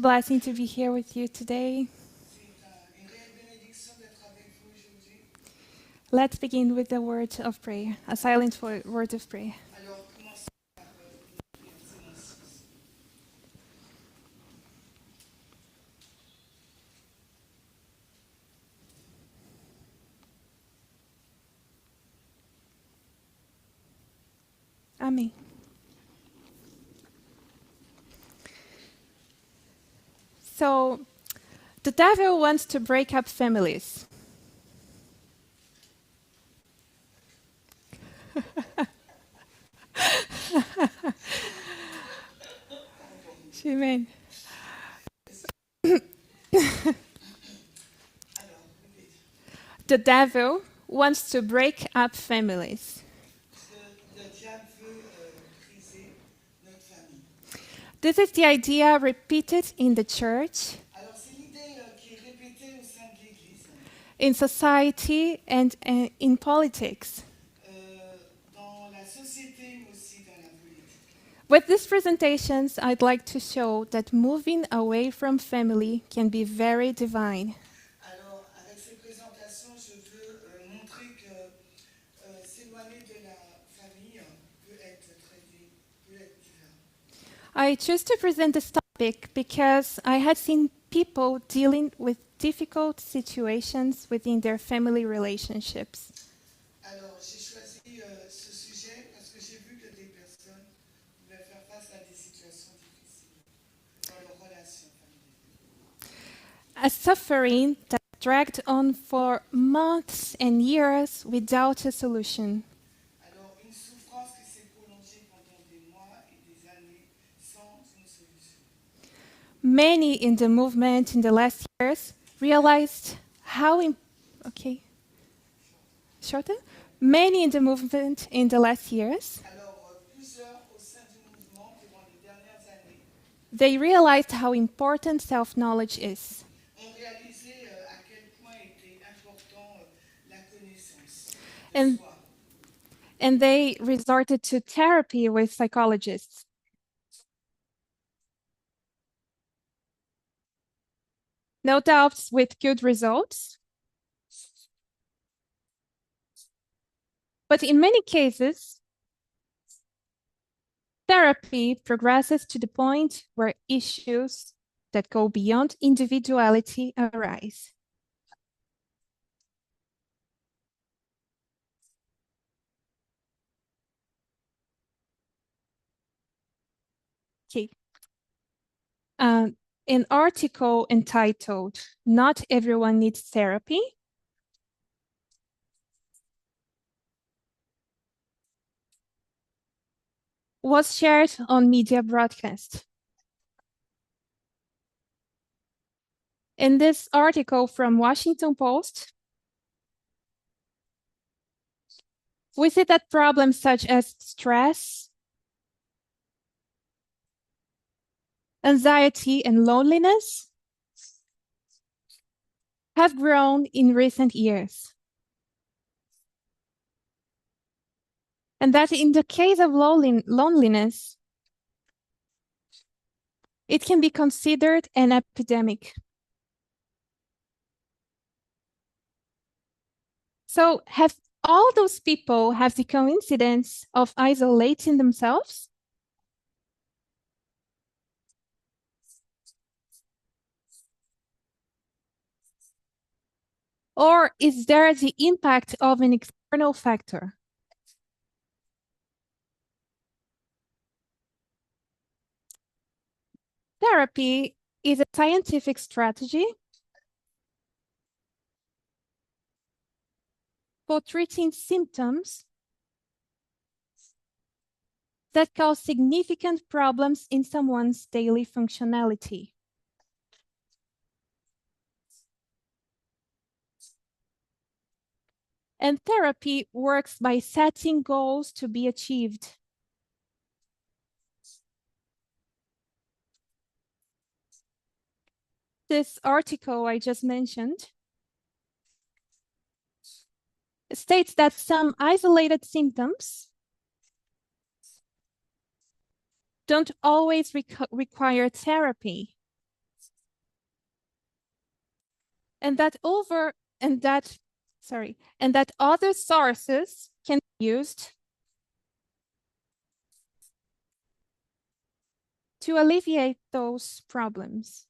blessing to be here with you today. Let's begin with the word of prayer, a silent word of prayer. Amen. So, the devil wants to break up families. Amen. The devil wants to break up families. This is the idea repeated in the church, in society, and in politics. With these presentations, I'd like to show that moving away from family can be very divine. Alors, avec ces présentations, je veux montrer que s'éloigner de la famille peut être divin. I choose to present this topic because I had seen people dealing with difficult situations within their family relationships. Alors, j'ai choisi ce sujet parce que j'ai vu que des personnes pouvaient faire face à des situations difficiles dans leurs relations familiales. A suffering that dragged on for months and years without a solution. Alors, une souffrance qui s'est prolongée pendant des mois et des années sans une solution. Many in the movement in the last years realized how Many in the movement in the last years, Alors, plusieurs au sein du mouvement durant les dernières années they realized how important self-knowledge is. ont réalisé à quel point était important la connaissance de And, soi. and they resorted to therapy with psychologists. No doubts with good results. But in many cases, therapy progresses to the point where issues that go beyond individuality arise. Okay. An article entitled "Not Everyone Needs Therapy" was shared on media broadcast. In this article from Washington Post, we see that problems such as stress, anxiety, and loneliness have grown in recent years. And that in the case of loneliness, it can be considered an epidemic. So have all those people have the coincidence of isolating themselves? Or is there the impact of an external factor? Therapy is a scientific strategy for treating symptoms that cause significant problems in someone's daily functionality. And therapy works by setting goals to be achieved. This article I just mentioned states that some isolated symptoms don't always require therapy. and that other sources can be used to alleviate those problems.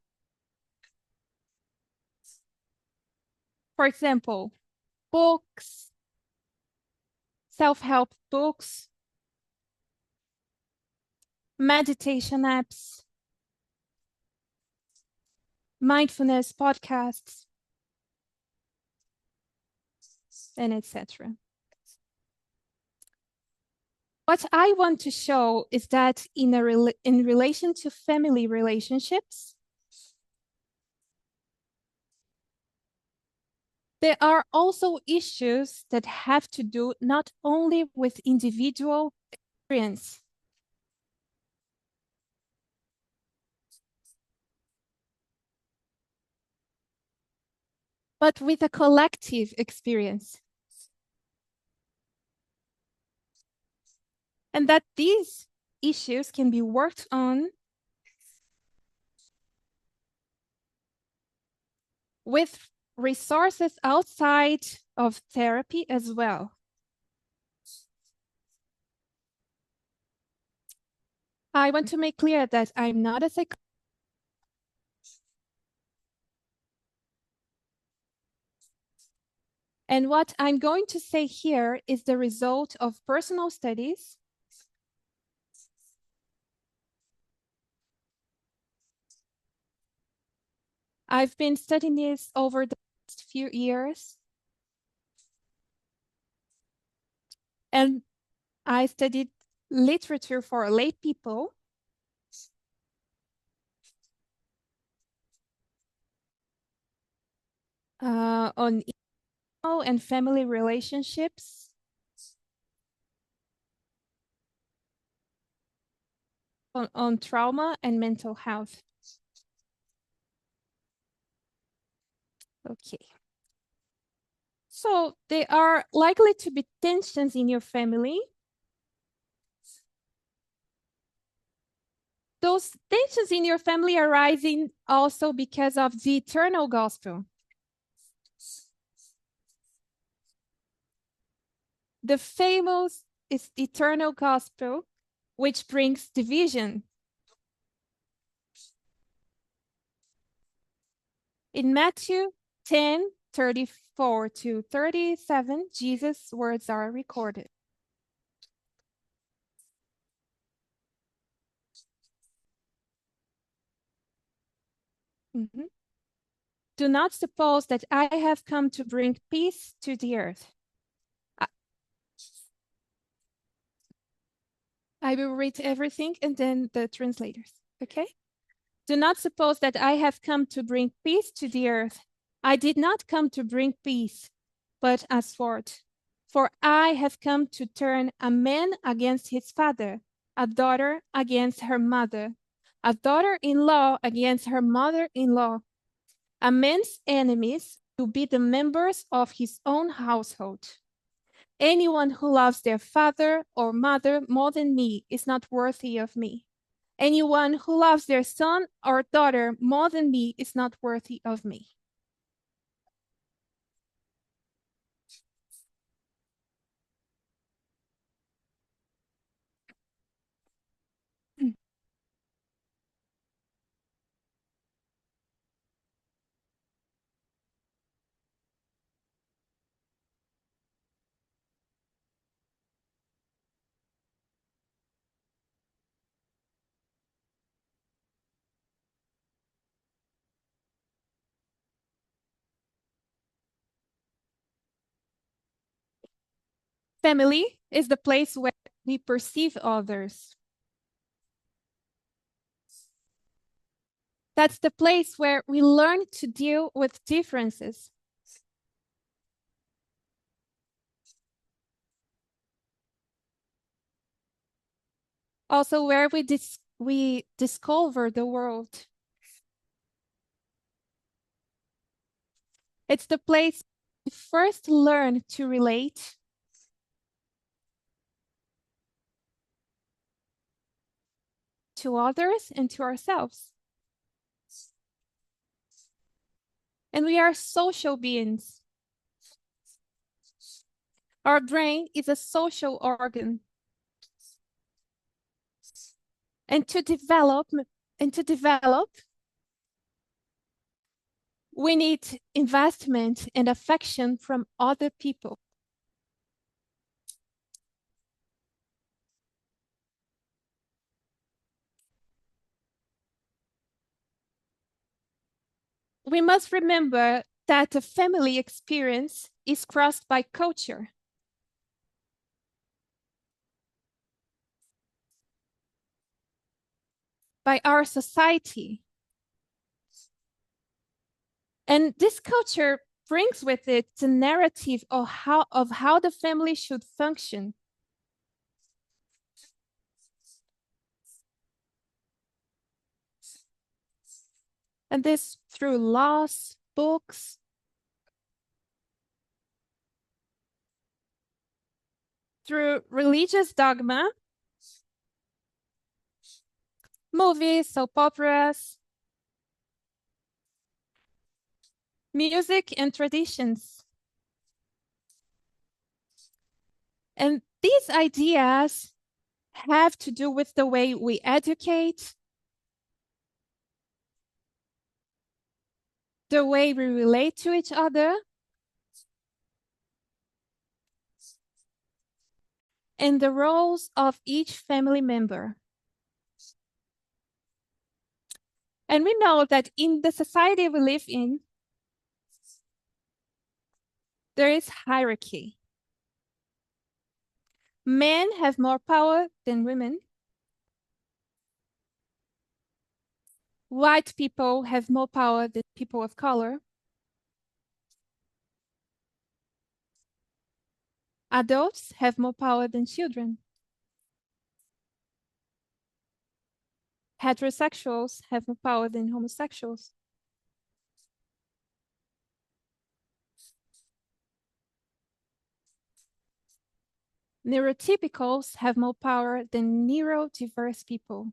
For example, books, self-help books, meditation apps, mindfulness podcasts, and etc. What I want to show is that in relation to family relationships, there are also issues that have to do not only with individual experience, but with a collective experience. And that these issues can be worked on with resources outside of therapy as well. I want to make clear that I'm not a psychologist. And what I'm going to say here is the result of personal studies I've been studying this over the past few years. And I studied literature for lay people. On emo and family relationships. On trauma and mental health. Okay. So there are likely to be tensions in your family. Those tensions in your family are arising also because of the eternal gospel. The famous eternal gospel, which brings division. In Matthew 10:34 to 37, Jesus' words are recorded. Mm-hmm. Do not suppose that I have come to bring peace to the earth. I will read everything and then the translators, okay? Do not suppose that I have come to bring peace to the earth. I did not come to bring peace, but a sword. For I have come to turn a man against his father, a daughter against her mother, a daughter-in-law against her mother-in-law. A man's enemies will be the members of his own household. Anyone who loves their father or mother more than me is not worthy of me. Anyone who loves their son or daughter more than me is not worthy of me. Family is the place where we perceive others. That's the place where we learn to deal with differences. Also where we discover the world. It's the place we first learn to relate to others and to ourselves. And we are social beings. Our brain is a social organ. And to develop, we need investment and affection from other people. We must remember that the family experience is crossed by culture, by our society. And this culture brings with it the narrative of how the family should function. And this through laws, books, through religious dogma, movies, soap operas, music, and traditions. And these ideas have to do with the way we educate, the way we relate to each other, and the roles of each family member. And we know that in the society we live in, there is hierarchy. Men have more power than women. White people have more power than people of color. Adults have more power than children. Heterosexuals have more power than homosexuals. Neurotypicals have more power than neurodiverse people.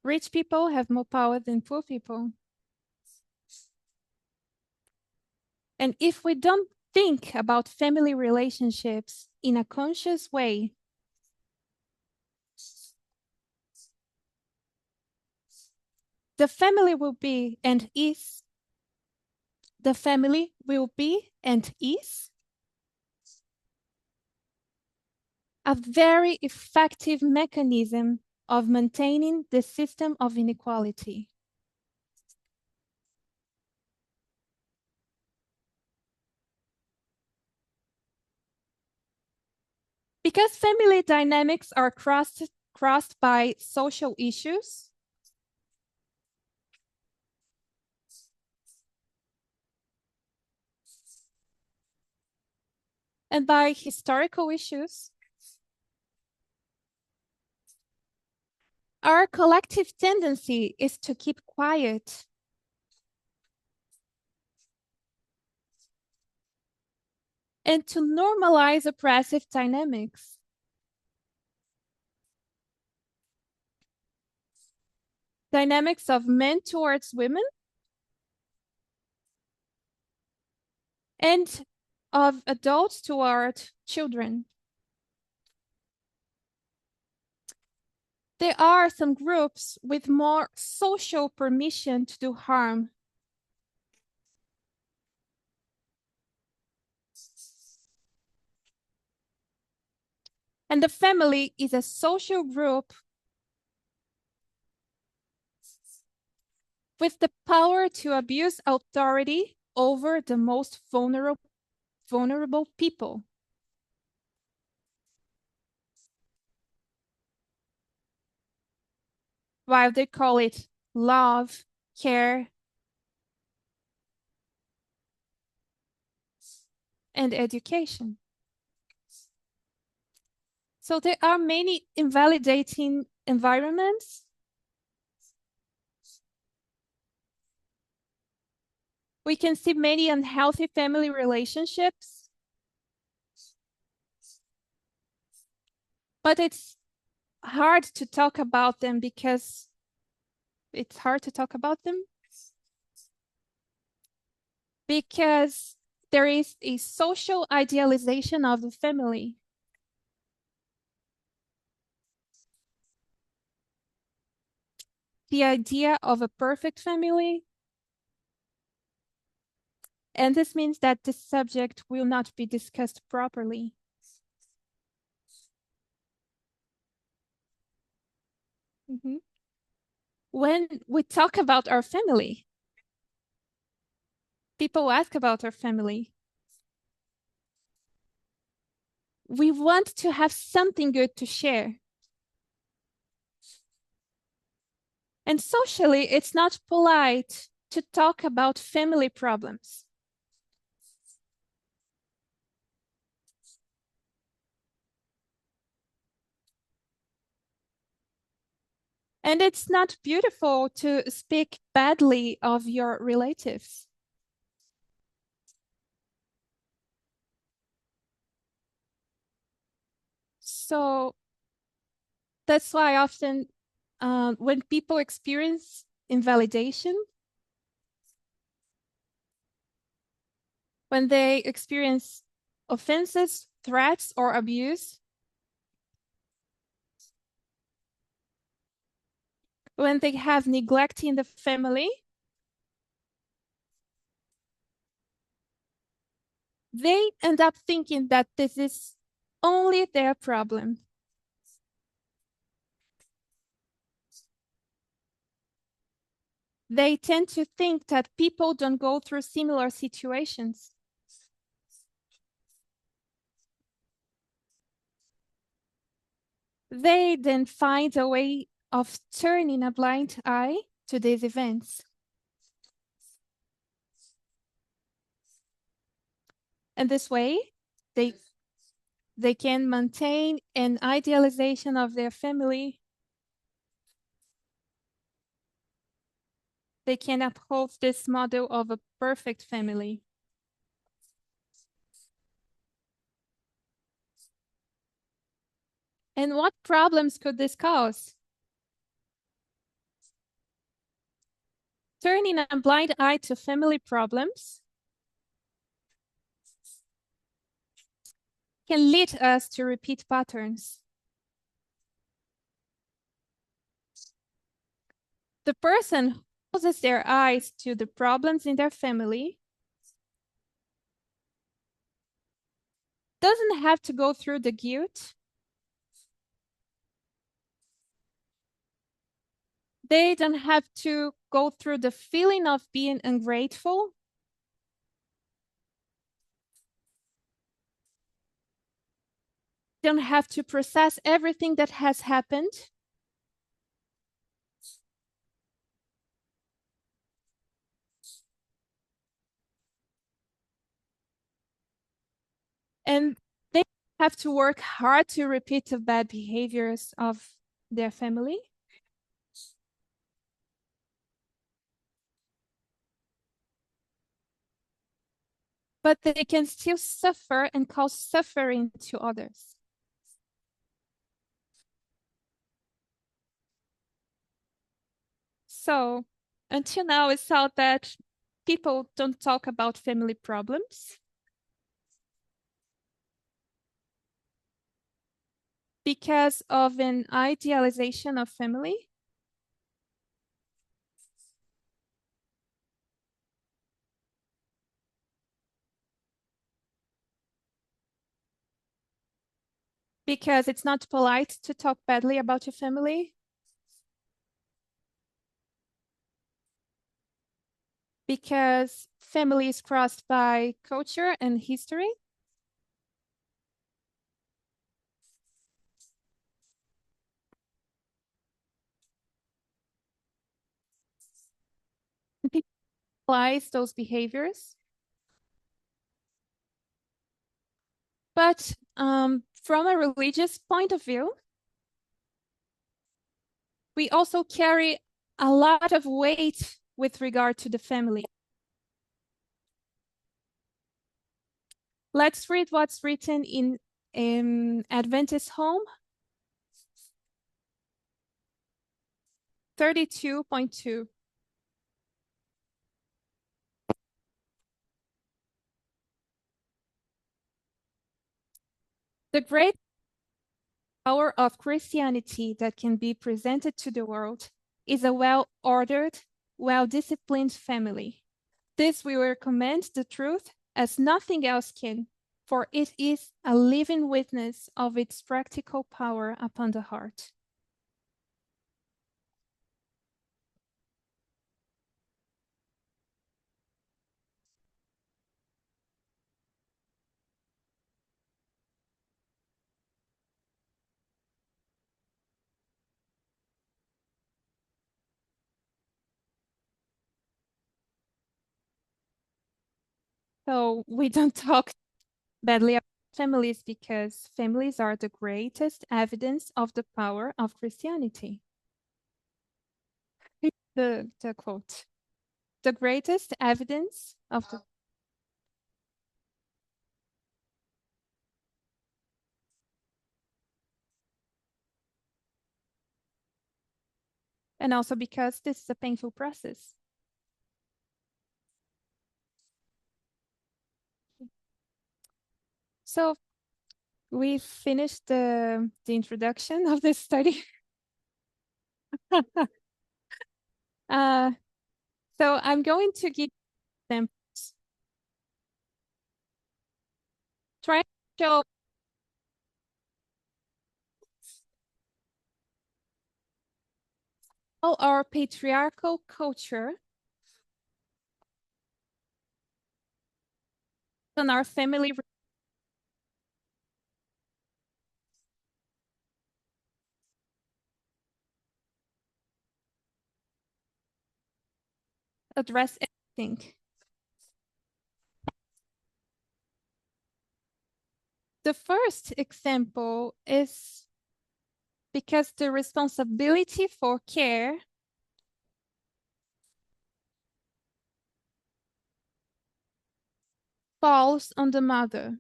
Rich people have more power than poor people. And if we don't think about family relationships in a conscious way, the family will be and is a very effective mechanism of maintaining the system of inequality. Because family dynamics are crossed by social issues, and by historical issues, our collective tendency is to keep quiet. And to normalize oppressive dynamics. Dynamics of men towards women and of adults toward children. There are some groups with more social permission to do harm. And the family is a social group with the power to abuse authority over the most vulnerable people. While they call it love, care, and education. So there are many invalidating environments. We can see many unhealthy family relationships. But it's hard to talk about them because it's hard to talk about them? Because there is a social idealization of the family. The idea of a perfect family. And this means that this subject will not be discussed properly. Mhm. When we talk about our family, people ask about our family. We want to have something good to share. And socially, it's not polite to talk about family problems. And it's not beautiful to speak badly of your relatives. So that's why often when people experience invalidation, when they experience offenses, threats, or abuse, when they have neglect in the family, they end up thinking that this is only their problem. They tend to think that people don't go through similar situations. They then find a way of turning a blind eye to these events. And this way, they, they can maintain an idealization of their family. They can uphold this model of a perfect family. And what problems could this cause? Turning a blind eye to family problems can lead us to repeat patterns. The person who closes their eyes to the problems in their family doesn't have to go through the guilt. They don't have to go through the feeling of being ungrateful. Don't have to process everything that has happened. And they have to work hard to repeat the bad behaviors of their family. But they can still suffer and cause suffering to others. So until now, it's thought that people don't talk about family problems because of an idealization of family. Because it's not polite to talk badly about your family. Because family is crossed by culture and history. People applies those behaviors. But from a religious point of view, we also carry a lot of weight with regard to the family. Let's read what's written in Adventist Home. 32.2. The great power of Christianity that can be presented to the world is a well-ordered, well-disciplined family. This will recommend the truth as nothing else can, for it is a living witness of its practical power upon the heart. So we don't talk badly about families because families are the greatest evidence of the power of Christianity. The quote, the greatest evidence of the, and also because this is a painful process. So we finished the introduction of this study. uh, so I'm going to give them try to show how our patriarchal culture and our family address everything. The first example is because the responsibility for care falls on the mother.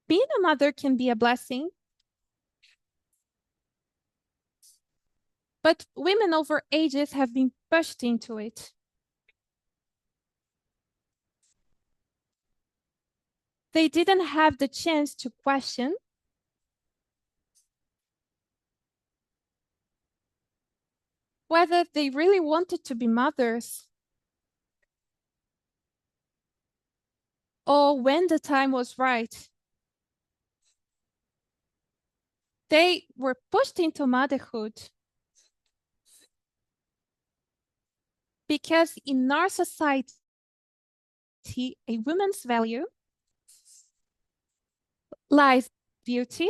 Being a mother can be a blessing, but women over ages have been pushed into it. They didn't have the chance to question whether they really wanted to be mothers or when the time was right. They were pushed into motherhood because in our society, a woman's value lies in beauty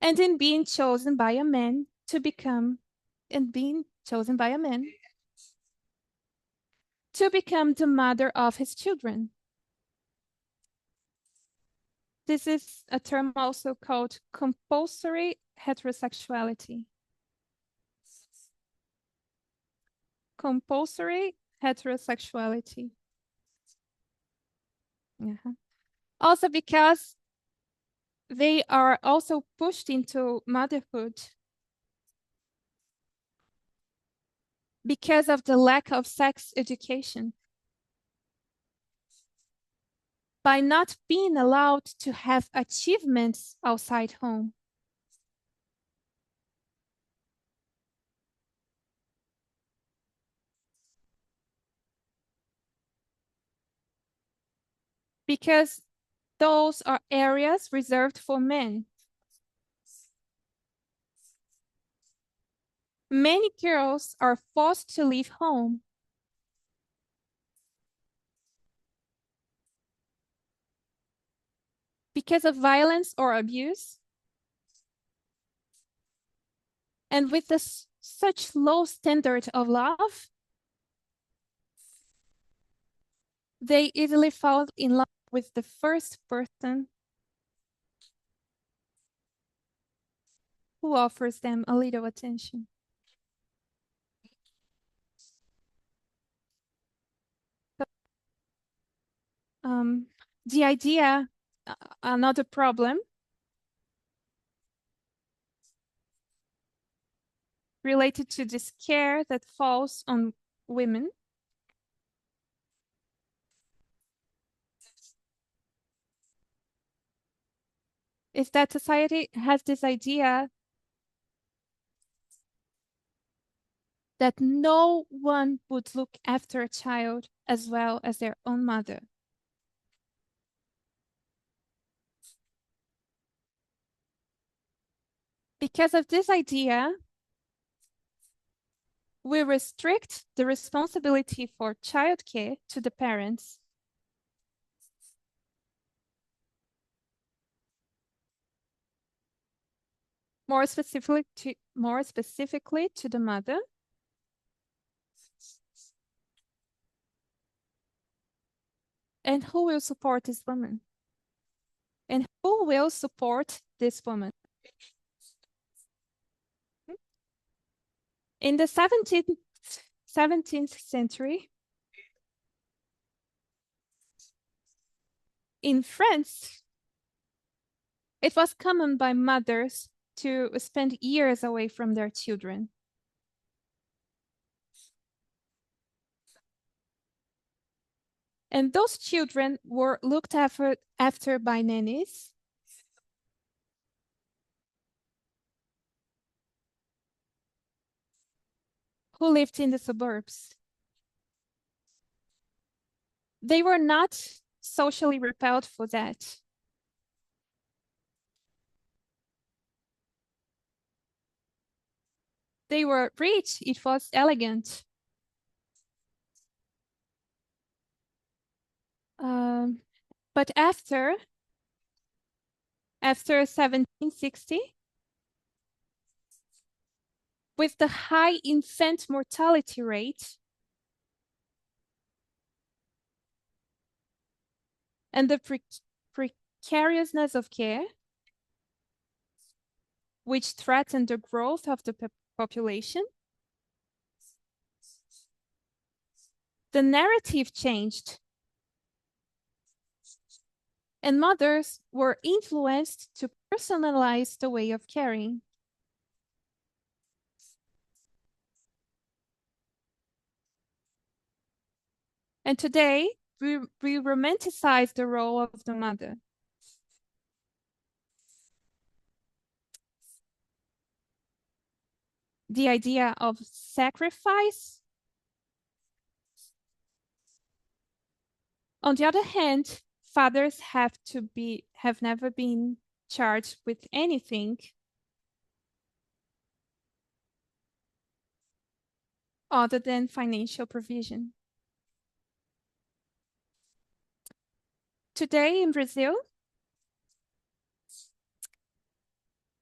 and in being chosen by a man to become, and being chosen by a man to become the mother of his children. This is a term also called compulsory heterosexuality. Compulsory heterosexuality. Also because they are also pushed into motherhood because of the lack of sex education. By not being allowed to have achievements outside home. Because those are areas reserved for men. Many girls are forced to leave home because of violence or abuse. And with such low standard of love, they easily fall in love with the first person who offers them a little attention. The idea, another problem related to this care that falls on women. Is that society has this idea that no one would look after a child as well as their own mother. Because of this idea, we restrict the responsibility for childcare to the parents. More specifically to the mother. And who will support this woman? And who will support this woman? In the 17th century, in France, it was common by mothers to spend years away from their children. And those children were looked after by nannies who lived in the suburbs. They were not socially repelled for that. They were rich, it was elegant. But after 1760, with the high infant mortality rate and the precariousness of care, which threatened the growth of the population, the narrative changed. And mothers were influenced to personalize the way of caring. And today, we romanticize the role of the mother. The idea of sacrifice. On the other hand, fathers have never been charged with anything other than financial provision. Today in Brazil,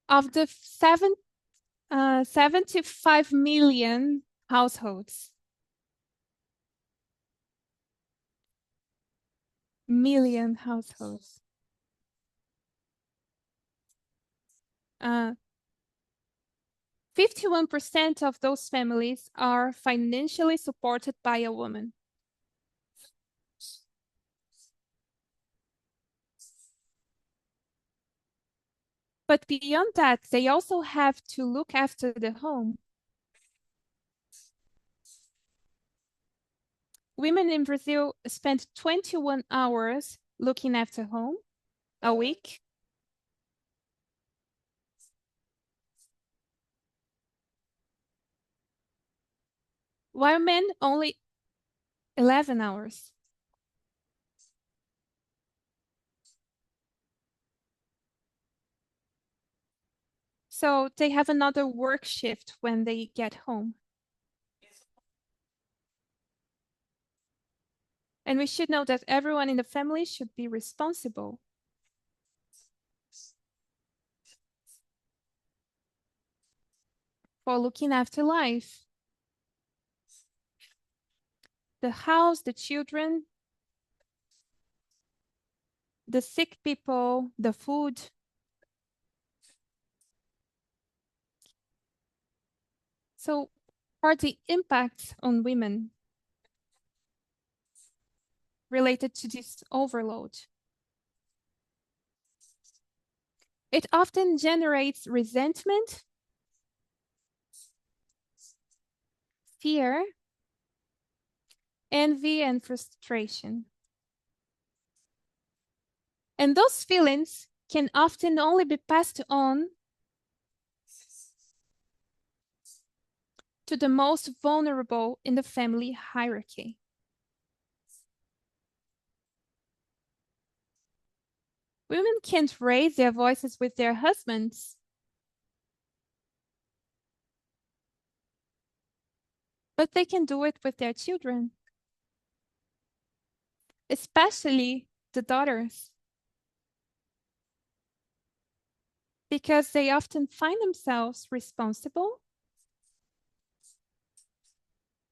of the 75 million households, million households. 51% of those families are financially supported by a woman. But beyond that, they also have to look after the home. Women in Brazil spend 21 hours looking after home a week. While men only 11 hours. So they have another work shift when they get home. And we should know that everyone in the family should be responsible for looking after life. The house, the children, the sick people, the food. So are the impacts on women related to this overload? It often generates resentment fear, envy, and frustration. And those feelings can often only be passed on to the most vulnerable in the family hierarchy. Women can't raise their voices with their husbands, but they can do it with their children, especially the daughters, because they often find themselves responsible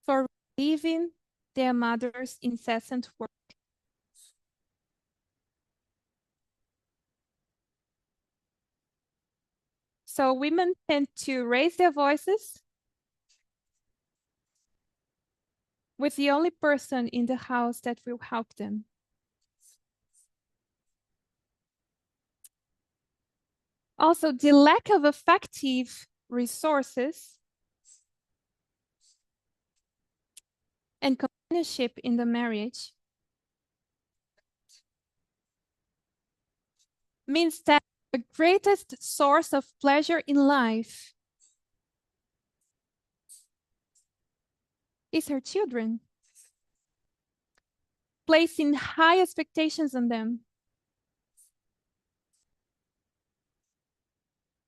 for relieving their mother's incessant work. So women tend to raise their voices with the only person in the house that will help them. Also, the lack of effective resources and companionship in the marriage means that the greatest source of pleasure in life is her children, placing high expectations on them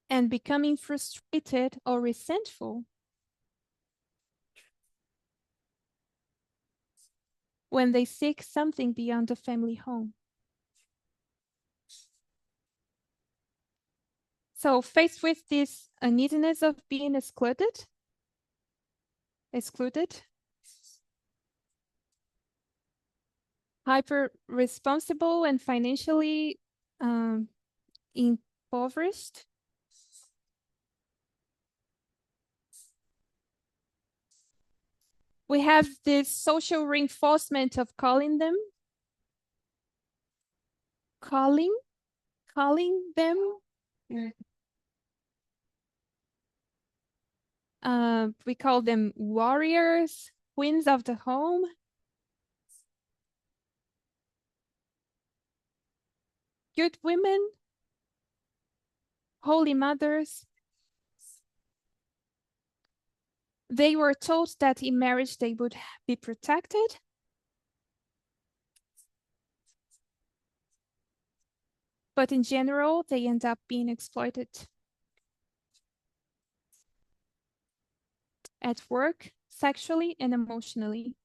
and becoming frustrated or resentful when they seek something beyond the family home. So faced with this uneasiness of being excluded, hyper responsible and financially impoverished, we have this social reinforcement of calling them we call them warriors, queens of the home. Good women, holy mothers. They were told that in marriage they would be protected, but in general, they end up being exploited at work, sexually and emotionally.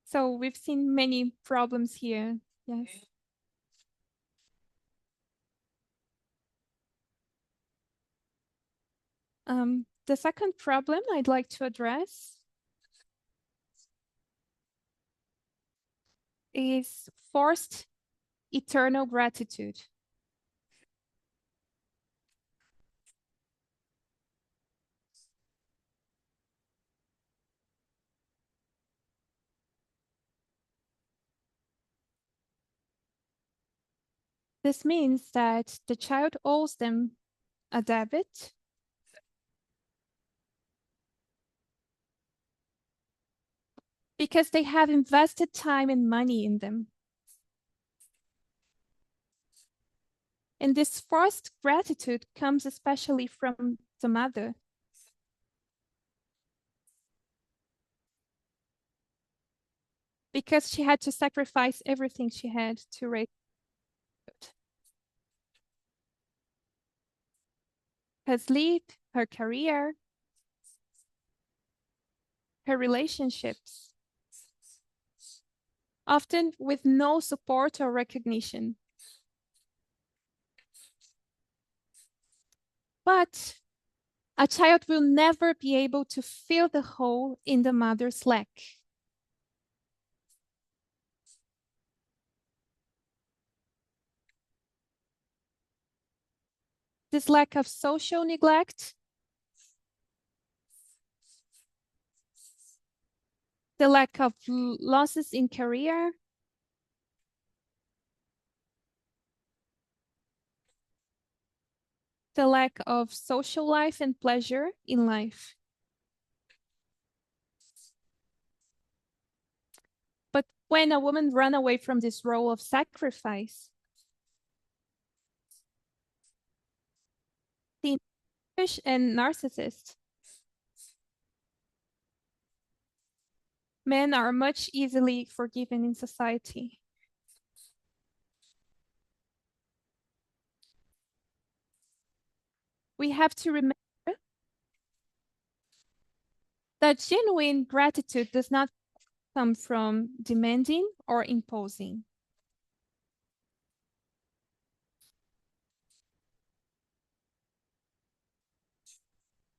So we've seen many problems here. Yes. The second problem I'd like to address is forced eternal gratitude. This means that the child owes them a debit because they have invested time and money in them. And this forced gratitude comes especially from the mother. Because she had to sacrifice everything she had to raise her sleep, her career, her relationships, often with no support or recognition. But a child will never be able to fill the hole in the mother's lack. This lack of social neglect, the lack of losses in career, the lack of social life and pleasure in life. But when a woman runs away from this role of sacrifice, the selfish and narcissist, men are much easily forgiven in society. We have to remember that genuine gratitude does not come from demanding or imposing.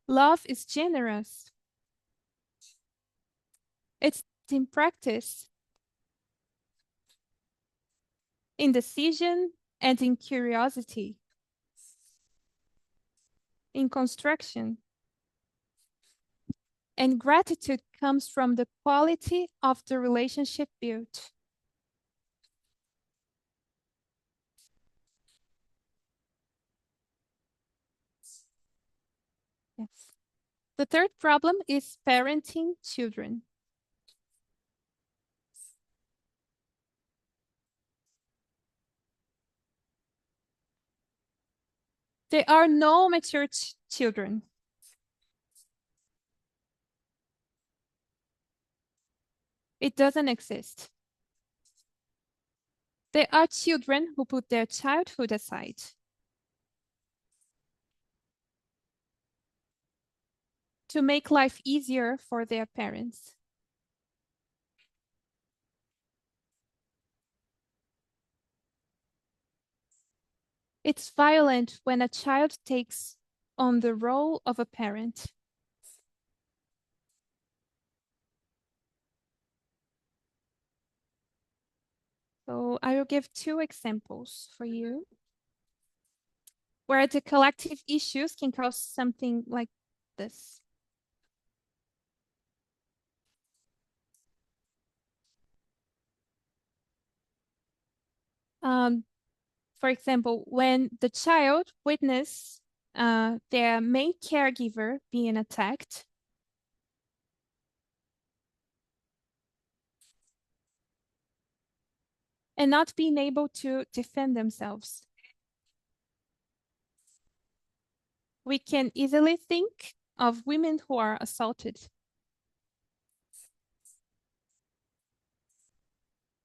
Love is generous. It's in practice, in decision, and in curiosity, in construction. And gratitude comes from the quality of the relationship built. Yes. The third problem is parenting children. There are no mature children. It doesn't exist. There are children who put their childhood aside. To make life easier for their parents. It's violent when a child takes on the role of a parent. So I will give two examples for you where the collective issues can cause something like this. For example, when the child witnesses their main caregiver being attacked, and not being able to defend themselves. We can easily think of women who are assaulted.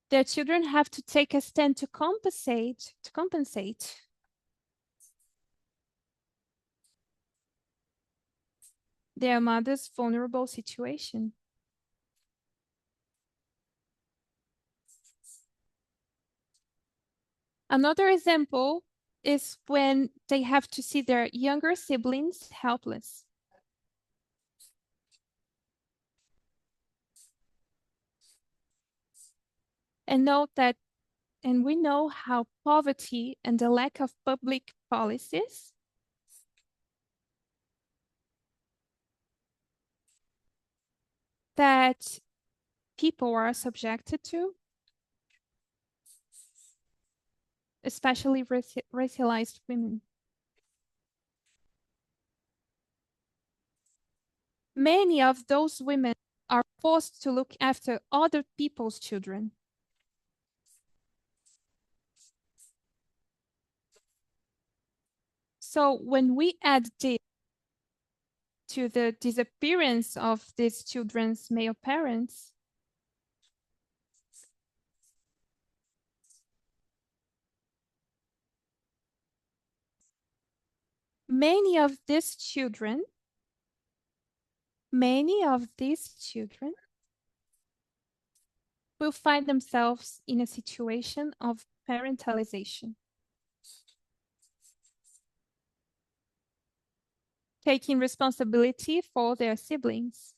Their children have to take a stand to compensate their mother's vulnerable situation. Another example is when they have to see their younger siblings helpless. And note that, and we know how poverty and the lack of public policies that people are subjected to, especially racialized women. Many of those women are forced to look after other people's children. So when we add this to the disappearance of these children's male parents, many of these children will find themselves in a situation of parentalization, taking responsibility for their siblings.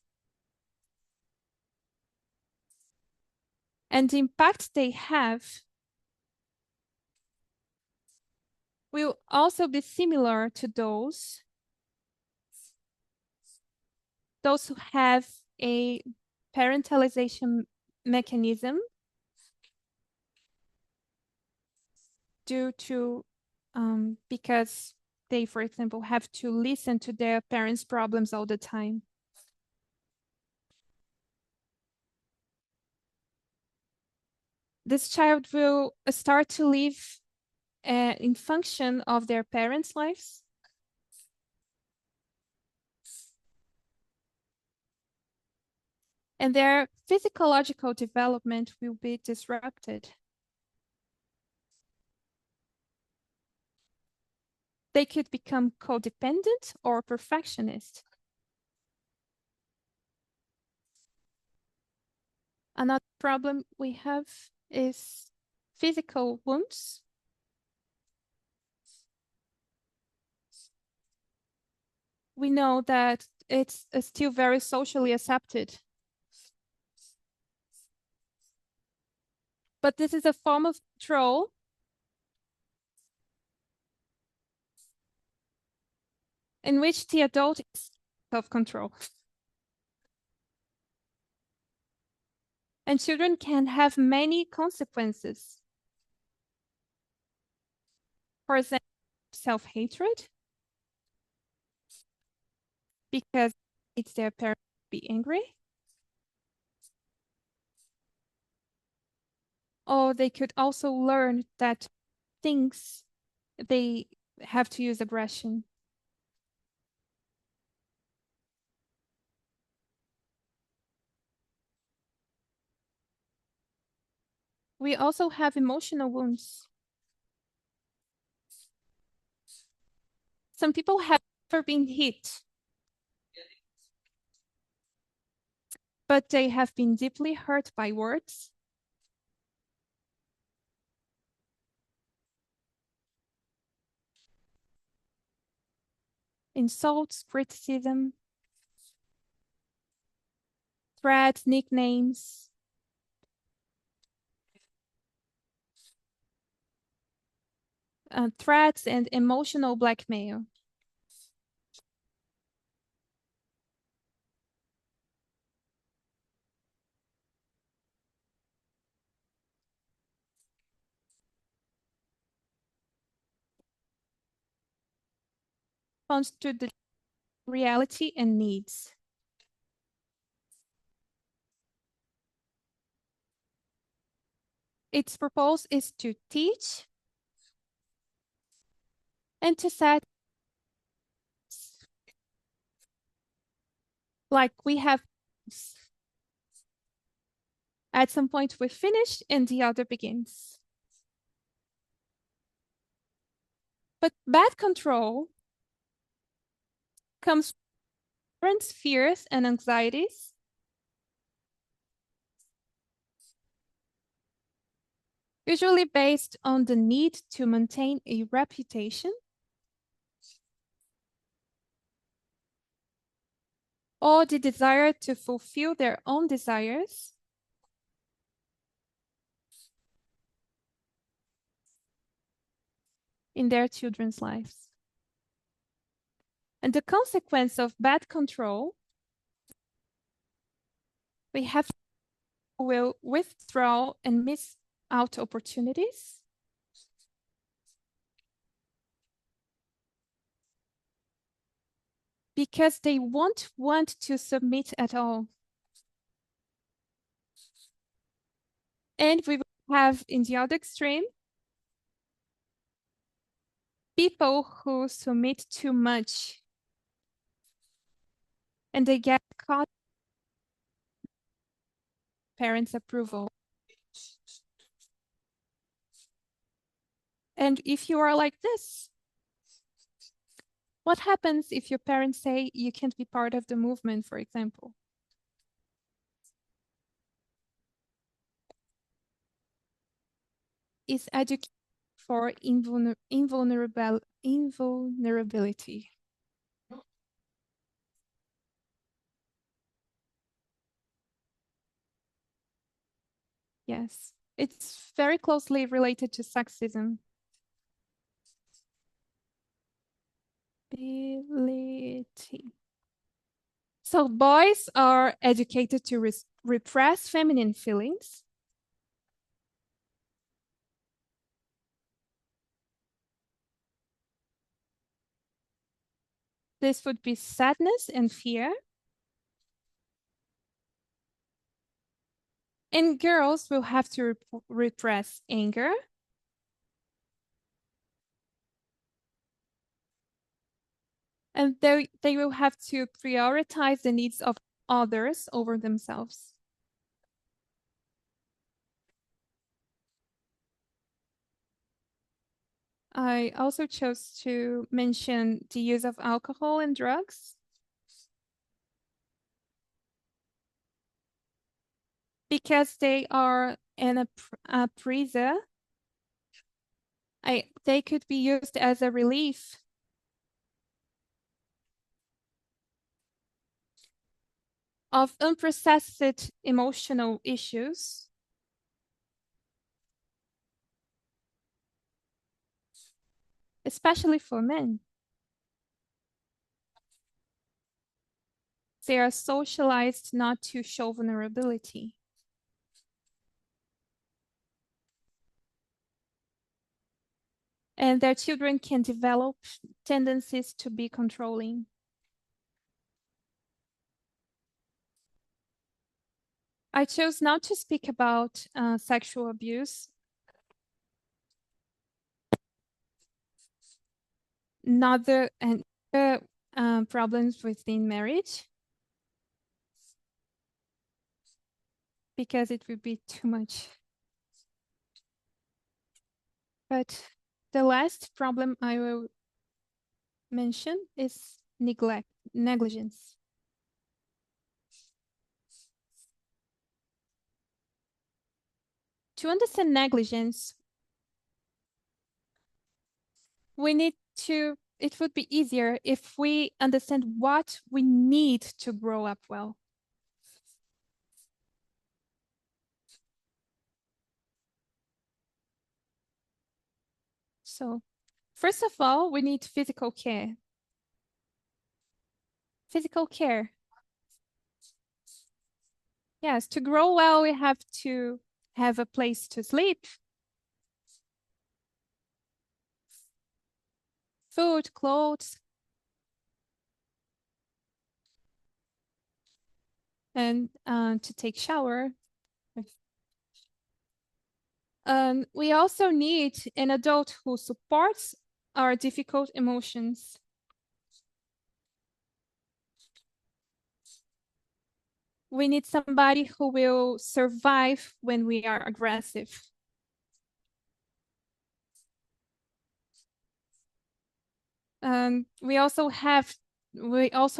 And the impact they have will also be similar to those who have a parentalization mechanism due to because they, for example, have to listen to their parents' problems all the time. This child will start to live in function of their parents' lives. And their physiological development will be disrupted. They could become codependent or perfectionist. Another problem we have is physical wounds. We know that it's still very socially accepted. But this is a form of control in which the adult is self-control. And children can have many consequences. For example, self-hatred, because it's their parents to be angry. Or they could also learn that things they have to use aggression. We also have emotional wounds. Some people have never been hit, but they have been deeply hurt by words, insults, criticism, threats, nicknames. Threats and emotional blackmail. Response to the reality and needs. Its purpose is to teach and to set, like we have, at some point we finish and the other begins. But bad control comes from parents' fears and anxieties, usually based on the need to maintain a reputation or the desire to fulfill their own desires in their children's lives. And the consequence of bad control, we have will withdraw and miss out opportunities. Because they won't want to submit at all. And we will have in the other extreme, people who submit too much and they get caught parents' approval. And if you are like this, what happens if your parents say you can't be part of the movement, for example? Is education for invulnerability. Yes, it's very closely related to sexism. Ability. So boys are educated to repress feminine feelings. This would be sadness and fear. And girls will have to repress anger. And they will have to prioritize the needs of others over themselves. I also chose to mention the use of alcohol and drugs because they are an appraiser. They could be used as a relief. Of unprocessed emotional issues. Especially for men. They are socialized not to show vulnerability. And their children can develop tendencies to be controlling. I chose not to speak about sexual abuse. Not the problems within marriage. Because it would be too much. But the last problem I will mention is negligence. To understand negligence, it would be easier if we understand what we need to grow up well. So, first of all, we need physical care. Physical care. Yes, to grow well, we have to have a place to sleep, food, clothes, and to take shower. We also need an adult who supports our difficult emotions. We need somebody who will survive when we are aggressive. We also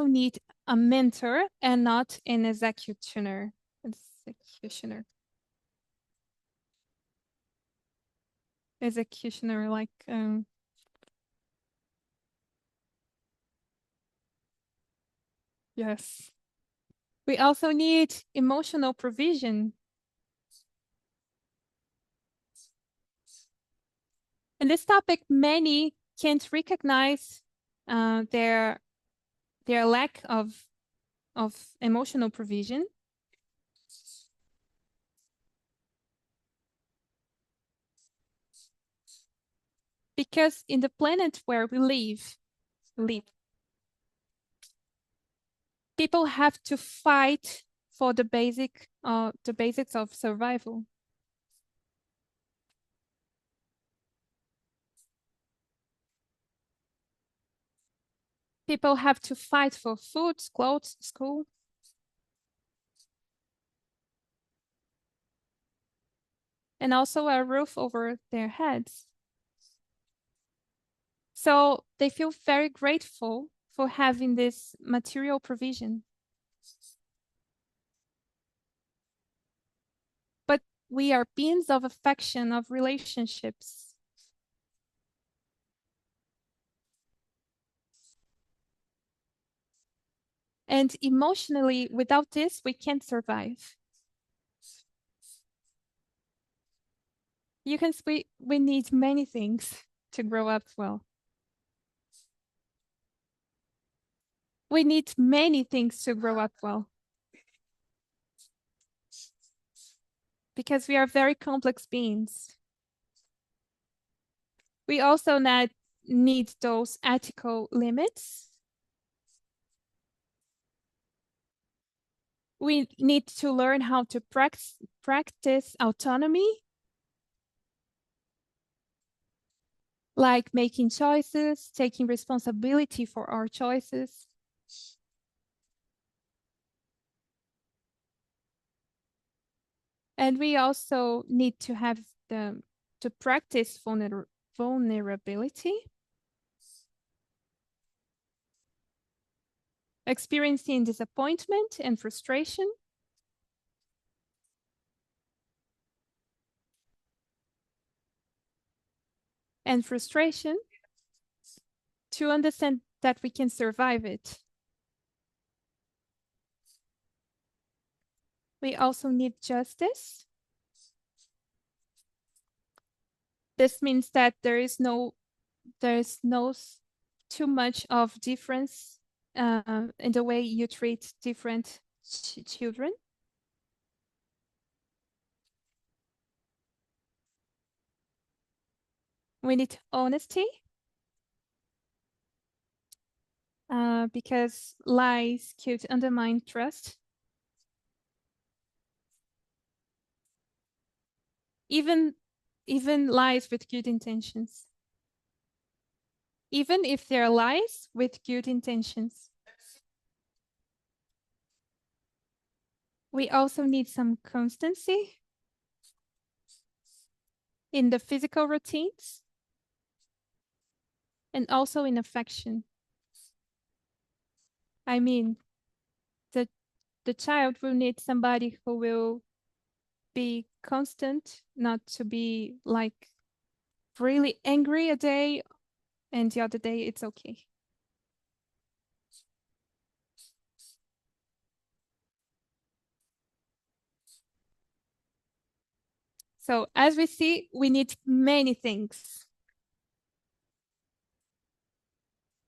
need a mentor and not an executioner. Executioner, like yes. We also need emotional provision. In this topic, many can't recognize their lack of emotional provision. Because in the planet where we live, people have to fight for the basics of survival. People have to fight for food, clothes, school. And also a roof over their heads. So they feel very grateful for having this material provision. But we are beings of affection, of relationships. And emotionally, without this, we can't survive. You can see we need many things to grow up well. We need many things to grow up well. Because we are very complex beings. We also need those ethical limits. We need to learn how to practice autonomy, like making choices, taking responsibility for our choices. And we also need to have to practice vulnerability, experiencing disappointment and frustration, to understand that we can survive it. We also need justice. This means that there's no too much of difference in the way you treat different children. We need honesty because lies could undermine trust. Even lies with good intentions. Even if they're lies with good intentions. We also need some constancy in the physical routines and also in affection. I mean, the child will need somebody who will be constant, not to be like really angry a day and the other day it's okay. So as we see, we need many things.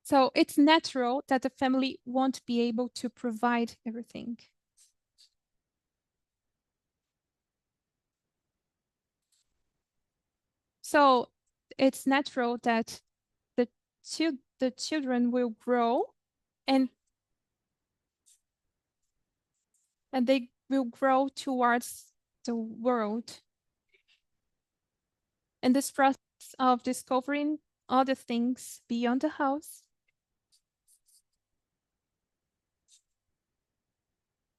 So it's natural that the family won't be able to provide everything. So it's natural that the the children will grow and they will grow towards the world. And this process of discovering other things beyond the house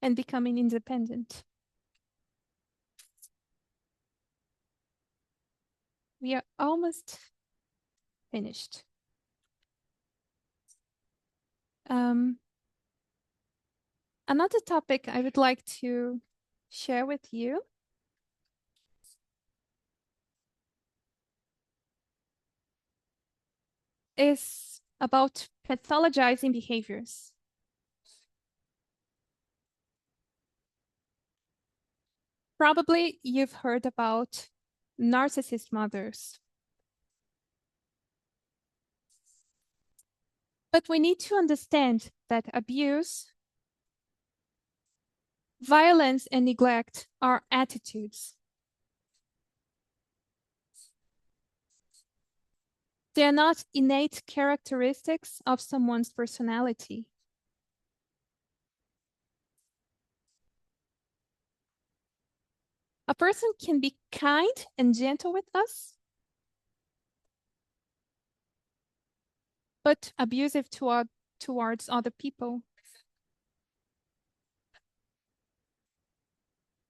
and becoming independent. We are almost finished. Um, Another topic I would like to share with you is about pathologizing behaviors. Probably you've heard about narcissist mothers. But we need to understand that abuse, violence, and neglect are attitudes. They are not innate characteristics of someone's personality. A person can be kind and gentle with us, but abusive towards other people.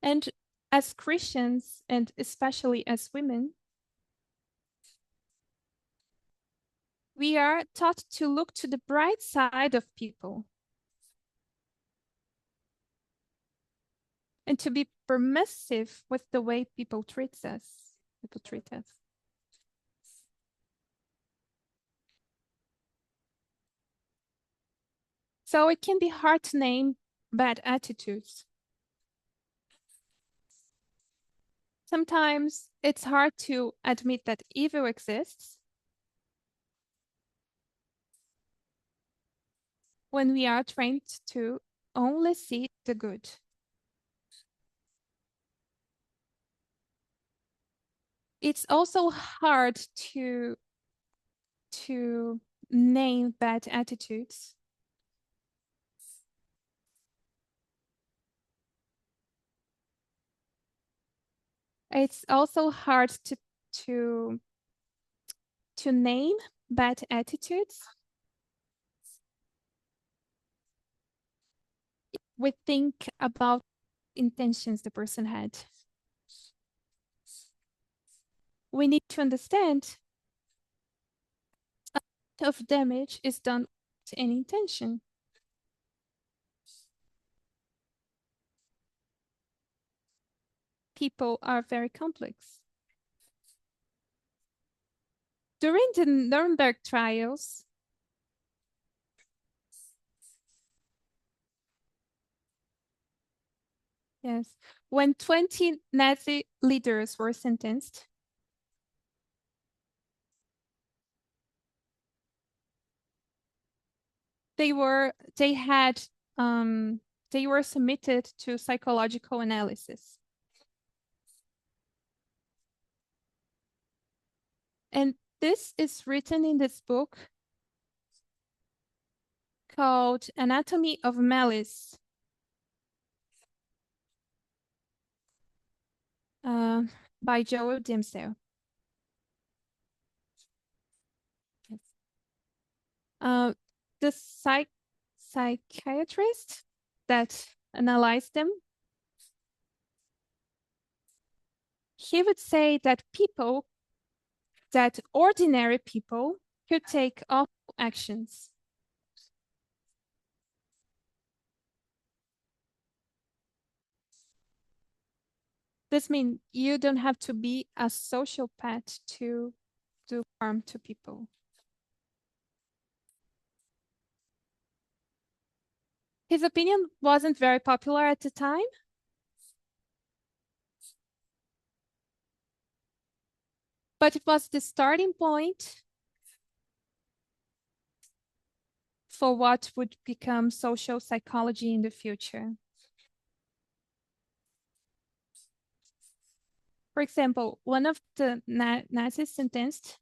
And as Christians, and especially as women, we are taught to look to the bright side of people and to be permissive with the way people treat us. So it can be hard to name bad attitudes. Sometimes it's hard to admit that evil exists when we are trained to only see the good. It's also hard to name bad attitudes It's also hard to to name bad attitudes. We think about intentions the person had. We need to understand of damage is done with an intention. People are very complex. During the Nuremberg trials, yes, when 20 Nazi leaders were sentenced, they were they had they were submitted to psychological analysis. And this is written in this book called Anatomy of Malice. By Joel Dimsdale. Yes. The psychiatrist that analyzed them, he would say that ordinary people could take awful actions. This means you don't have to be a sociopath to do harm to people. His opinion wasn't very popular at the time. But it was the starting point for what would become social psychology in the future. For example, one of the Nazis sentenced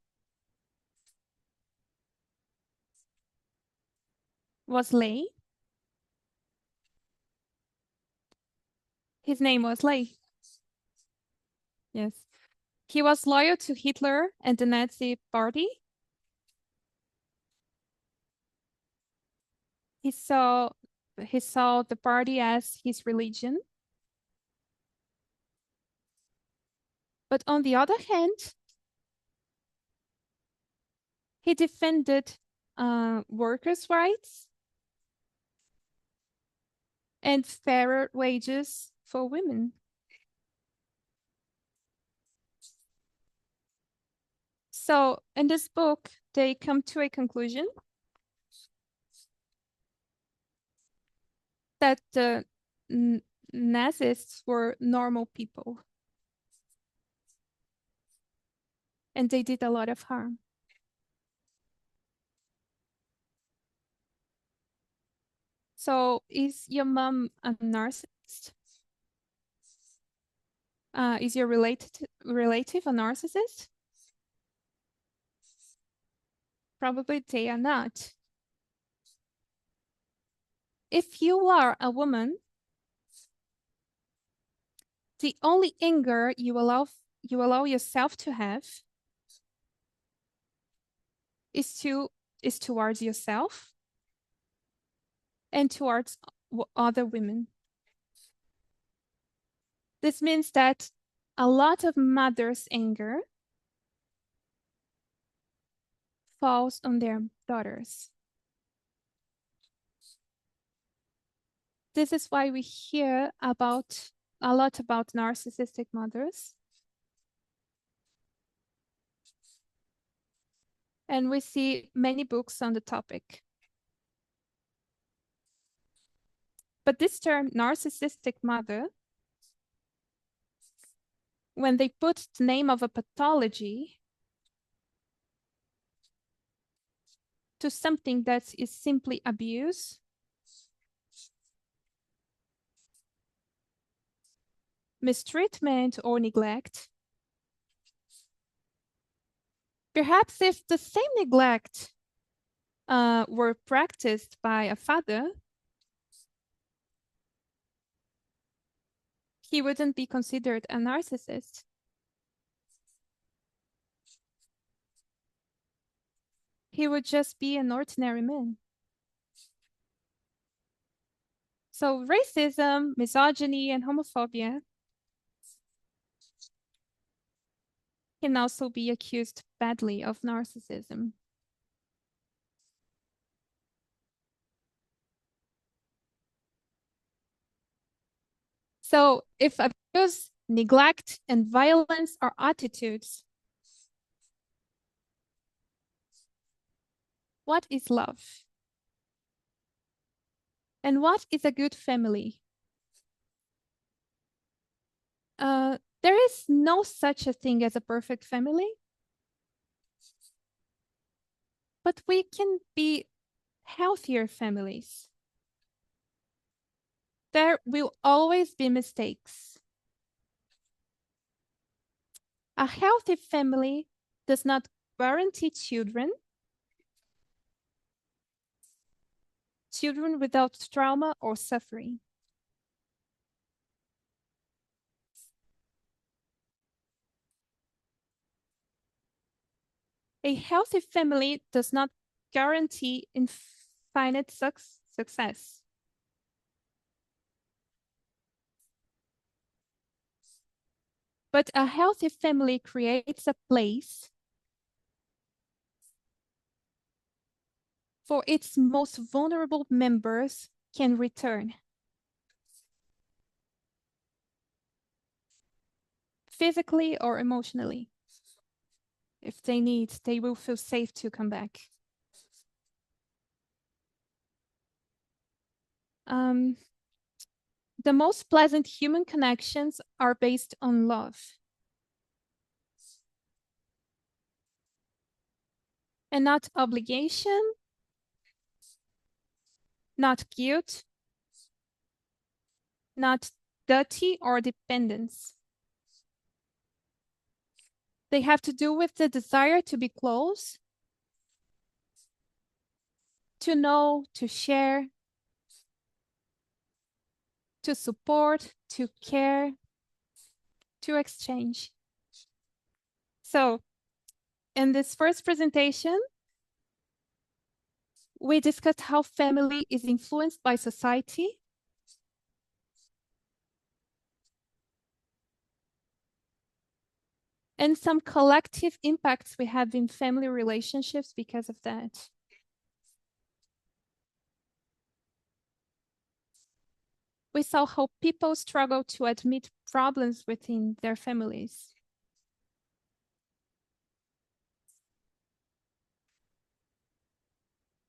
was Ley. His name was Ley. Yes. He was loyal to Hitler and the Nazi party. He saw the party as his religion. But on the other hand, he defended workers' rights and fairer wages for women. So in this book, they come to a conclusion that the Nazis were normal people. And they did a lot of harm. So is your mom a narcissist? Is your relative a narcissist? Probably they are not. If you are a woman, the only anger you allow yourself to have is towards yourself and towards other women. This means that a lot of mothers' anger falls on their daughters. This is why we hear a lot about narcissistic mothers. And we see many books on the topic. But this term, narcissistic mother, when they put the name of a pathology to something that is simply abuse, mistreatment, or neglect, perhaps if the same neglect were practiced by a father, he wouldn't be considered a narcissist. he would just be an ordinary man. So racism, misogyny, and homophobia can also be accused badly of narcissism. So if abuse, neglect, and violence are attitudes, what is love? And what is a good family? There is no such a thing as a perfect family, but we can be healthier families. There will always be mistakes. A healthy family does not guarantee children without trauma or suffering. A healthy family does not guarantee infinite success. But a healthy family creates a place for its most vulnerable members can return. Physically or emotionally. If they need, they will feel safe to come back. The most pleasant human connections are based on love. And not obligation, not guilt, not duty or dependence. They have to do with the desire to be close, to know, to share, to support, to care, to exchange. So, in this first presentation, we discussed how family is influenced by society, and some collective impacts we have in family relationships because of that. We saw how people struggle to admit problems within their families.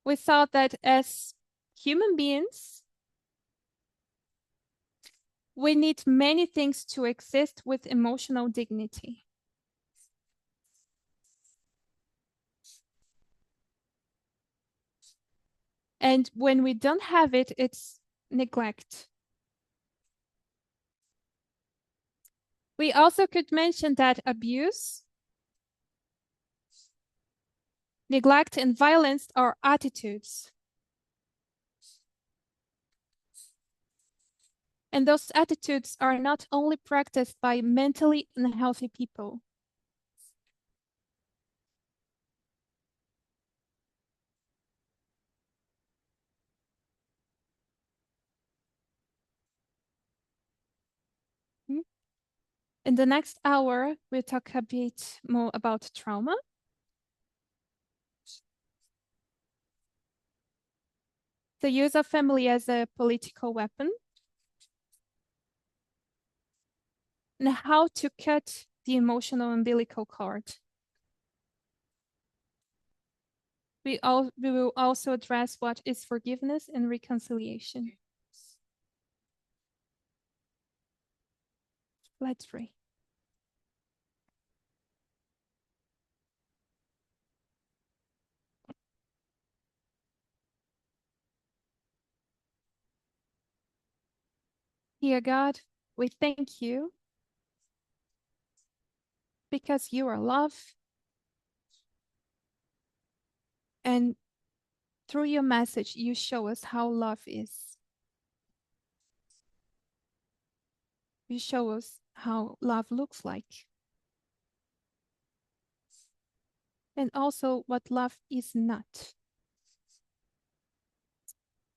We saw that as human beings, we need many things to exist with emotional dignity. And when we don't have it, it's neglect. We also could mention that abuse, neglect, and violence are attitudes. And those attitudes are not only practiced by mentally unhealthy people. In the next hour, we'll talk a bit more about trauma. The use of family as a political weapon. And how to cut the emotional umbilical cord. We will also address what is forgiveness and reconciliation. Let's pray. Dear God, we thank you because you are love. And through your message, you show us how love is. You show us how love looks like. and also what love is not.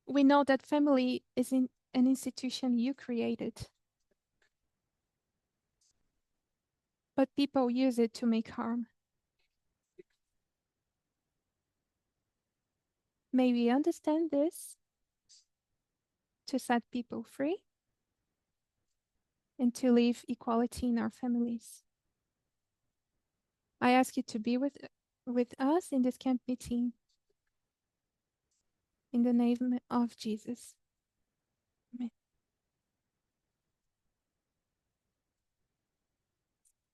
We know that family is an institution you created, but people use it to make harm. May we understand this to set people free and to live equality in our families. I ask you to be with us in this camp meeting. In the name of Jesus.